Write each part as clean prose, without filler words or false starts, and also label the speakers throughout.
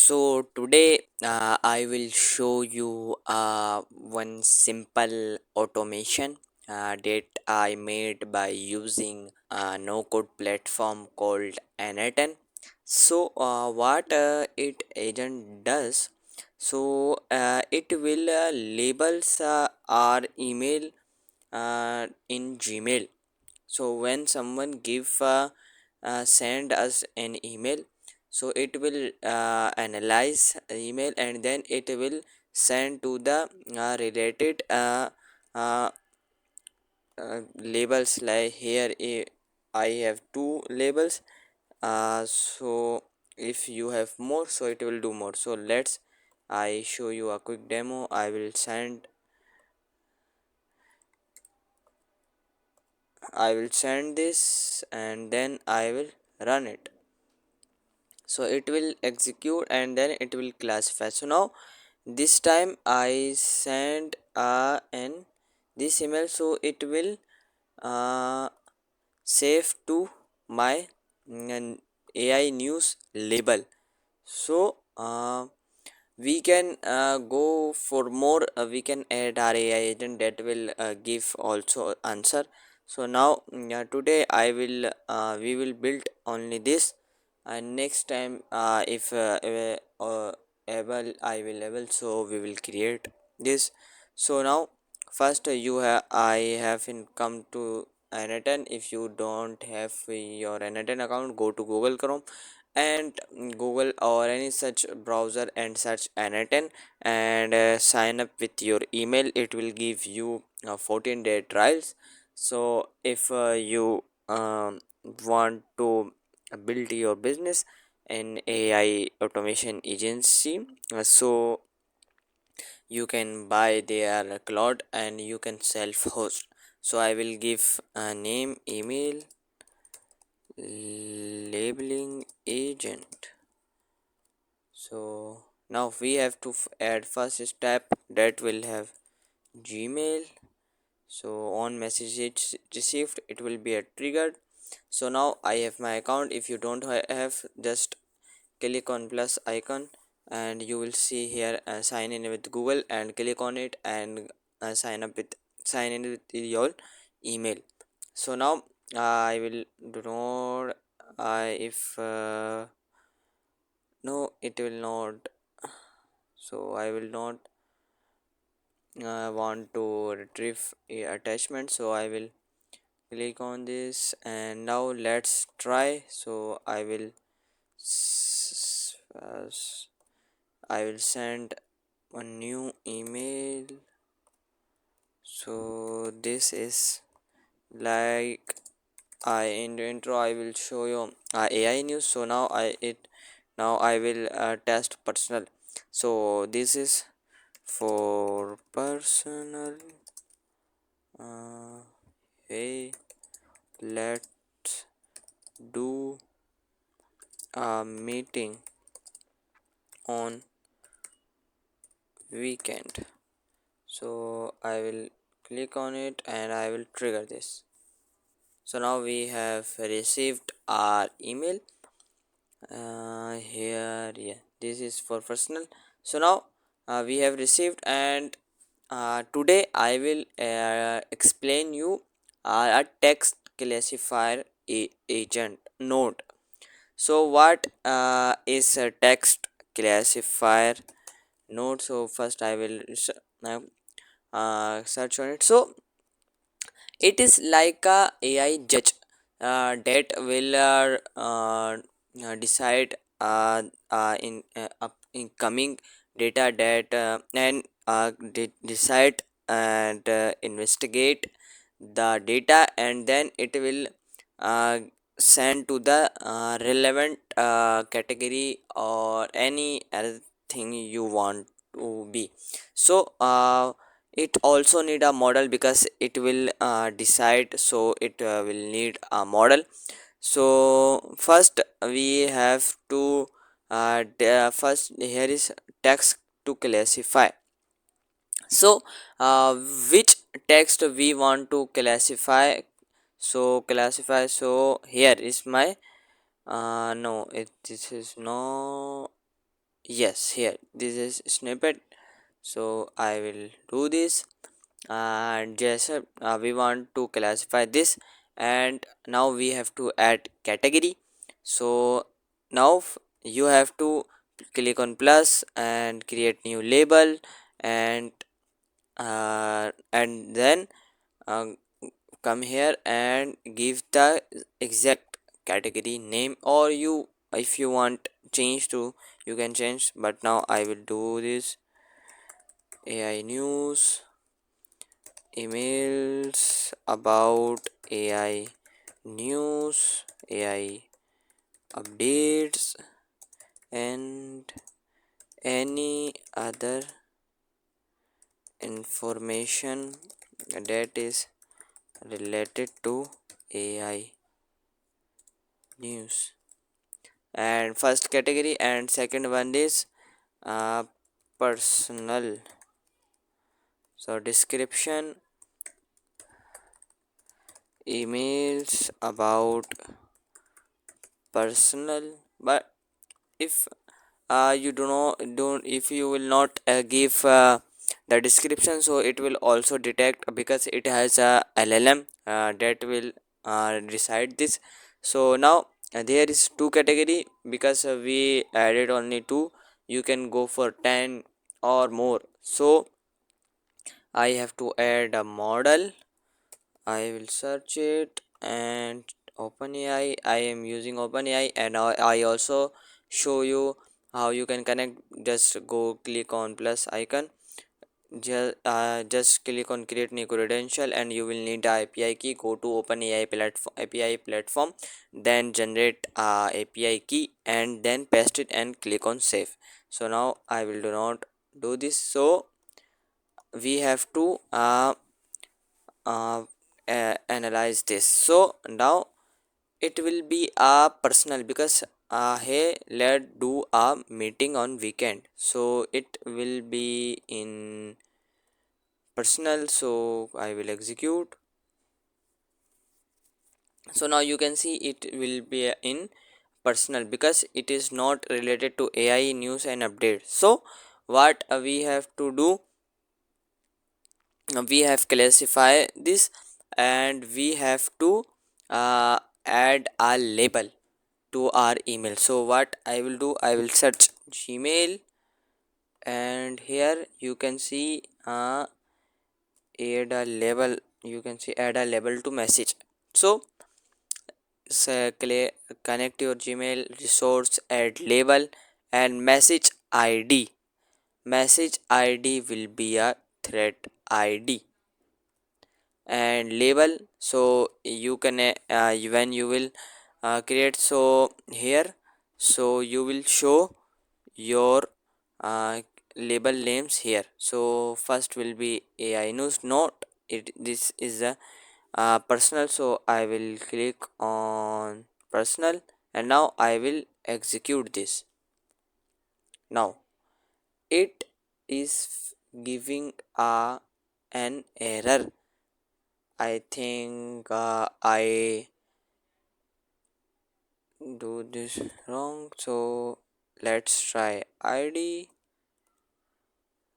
Speaker 1: So today I will show you one simple automation that I made by using a no code platform called Anaton. So what it agent does, so it will labels our email in Gmail. So when someone send us an email, so it will analyze email and then it will send to the related uh, labels. Like here I have two labels, so if you have more, so it will do more. So let's I show you a quick demo. I will send this and then I will run it. So it will execute and then it will classify. So now this time I send an this email, so it will uh, save to my AI news label. So we can go for more, we can add our AI agent that will give also answer. So now today I will we will build only this, and next time if able I will able, so we will create this. So now first you have I have in come to Anaton. If you don't have your Anaton account, go to Google Chrome and Google or any such browser and search Anaton, and sign up with your email. It will give you 14-day trials. So if you want to build your business in AI automation agency, so you can buy their cloud and you can self host. So I will give a name, email, labeling agent. So now we have to add first step, that will have Gmail. So on message received, it will be a triggered. So now I have my account. If you don't have, just click on plus icon and you will see here sign in with Google, and click on it and sign in with your email. So now I will do not if no, it will not. So I will not want to retrieve a attachment, so I will click on this and now let's try. So I will send a new email. So this is like I in the intro I will show you AI news. So now I will test personal. So this is for personal. Hey, let's do a meeting on weekend. So I will click on it and I will trigger this. So now we have received our email here. Yeah, this is for personal. So now we have received, and today I will explain you a text classifier agent node. So what is a text classifier node? So first I will search on it. So it is like a AI judge that will decide incoming data that and decide and investigate the data, and then it will uh, send to the relevant category or any other thing you want to be. So it also need a model because it will decide, so it will need a model. So first we have to first here is text to classify. So which text we want to classify? So classify, so here is my no, it this is no, Yes, here this is snippet. So I will do this, and just we want to classify this, and now we have to add category. So now you have to click on plus and create new label, and then uh, come here and give the exact category name, or you, if you want change to, you can change, but now I will do this: AI news, emails about AI news, AI updates, and any other information that is related to AI news. And first category, and second one is uh, personal. So description: emails about personal. But if you do not don't if you will not give the description, so it will also detect, because it has a LLM that will decide this. So now there is two category, because we added only two. You can go for 10 or more. So I have to add a model. I will search it, and OpenAI. I am using OpenAI, and I also show you how you can connect. Just go click on plus icon. Just click on create new credential, and you will need the API key. Go to OpenAI platform, API platform, then generate API key, and then paste it and click on save. So now I will do not do this. So we have to uh, analyze this. So now it will be a personal, because hey, let's do a meeting on weekend, so it will be in personal. So I will execute. So now you can see it will be in personal, because it is not related to AI news and update. So what we have to do, we have classify this, and we have to add a label to our email. So what I will do, I will search Gmail, and here you can see add a label. You can see add a label to message. So connect your Gmail resource, add label, and message ID will be a thread ID, and label. So you can when you will create, so here, so you will show your label names here. So first will be AI news, not it, this is a personal. So I will click on personal, and now I will execute this. Now it is giving an error. I think I do this wrong. So let's try ID.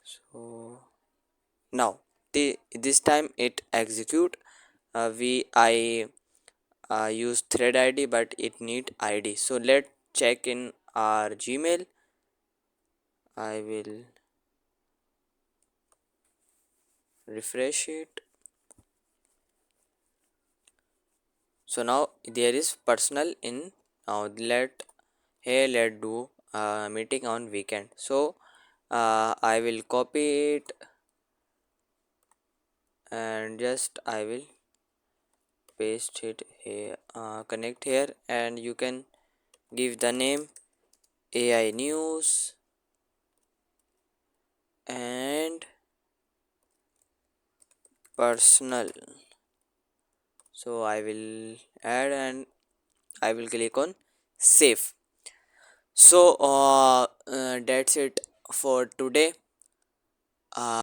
Speaker 1: So now this time it execute. We I use thread ID, but it need ID. So let's check in our Gmail. I will refresh it. So now there is personal in. Now let do meeting on weekend. So I will copy it, and just I will paste it here, connect here, and you can give the name AI news, and personal. So I will add, and I will click on save. So that's it for today.